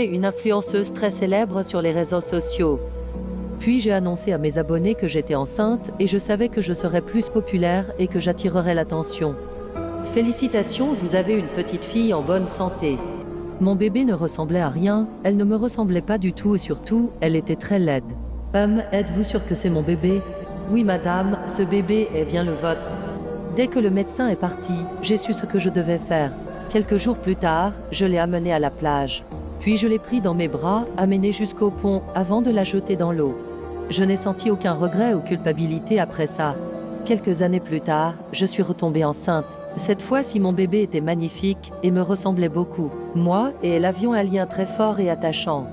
une influenceuse très célèbre sur les réseaux sociaux. Puis j'ai annoncé à mes abonnés que j'étais enceinte et je savais que je serais plus populaire et que j'attirerais l'attention. Félicitations, vous avez une petite fille en bonne santé. Mon bébé ne ressemblait à rien, elle ne me ressemblait pas du tout et surtout, elle était très laide. Êtes-vous sûr que c'est mon bébé? Oui madame, ce bébé est bien le vôtre. Dès que le médecin est parti, j'ai su ce que je devais faire. Quelques jours plus tard, je l'ai amenée à la plage. Puis je l'ai pris dans mes bras, amenée jusqu'au pont, avant de la jeter dans l'eau. Je n'ai senti aucun regret ou culpabilité après ça. Quelques années plus tard, je suis retombée enceinte. Cette fois-ci, mon bébé était magnifique et me ressemblait beaucoup. Moi et elle avions un lien très fort et attachant.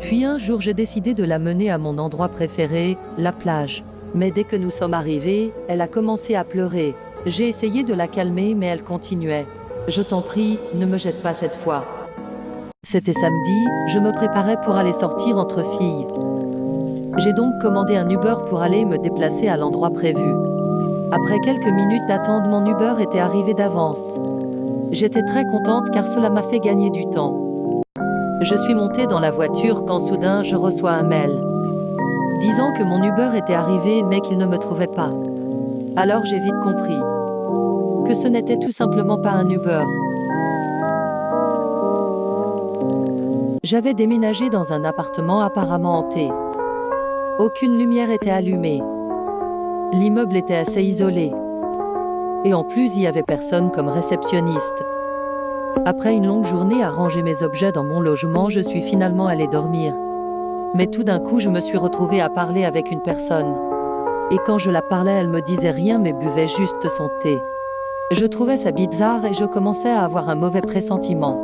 Puis un jour, j'ai décidé de la mener à mon endroit préféré, la plage. Mais dès que nous sommes arrivés, elle a commencé à pleurer. J'ai essayé de la calmer, mais elle continuait. Je t'en prie, ne me jette pas cette fois. C'était samedi, je me préparais pour aller sortir entre filles. J'ai donc commandé un Uber pour aller me déplacer à l'endroit prévu. Après quelques minutes d'attente, mon Uber était arrivé d'avance. J'étais très contente car cela m'a fait gagner du temps. Je suis montée dans la voiture quand soudain je reçois un mail disant que mon Uber était arrivé mais qu'il ne me trouvait pas. Alors j'ai vite compris que ce n'était tout simplement pas un Uber. J'avais déménagé dans un appartement apparemment hanté. Aucune lumière était allumée. L'immeuble était assez isolé. Et en plus, il n'y avait personne comme réceptionniste. Après une longue journée à ranger mes objets dans mon logement, je suis finalement allée dormir. Mais tout d'un coup, je me suis retrouvée à parler avec une personne. Et quand je la parlais, elle me disait rien mais buvait juste son thé. Je trouvais ça bizarre et je commençais à avoir un mauvais pressentiment.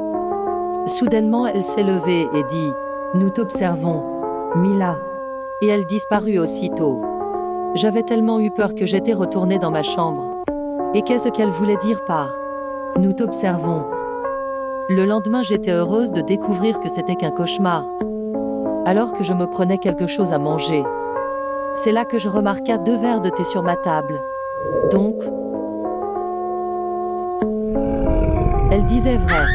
Soudainement, elle s'est levée et dit « Nous t'observons, Mila ». Et elle disparut aussitôt. J'avais tellement eu peur que j'étais retournée dans ma chambre. Et qu'est-ce qu'elle voulait dire par « Nous t'observons ». Le lendemain, j'étais heureuse de découvrir que c'était qu'un cauchemar. Alors que je me prenais quelque chose à manger. C'est là que je remarqua 2 verres de thé sur ma table. Donc, elle disait vrai.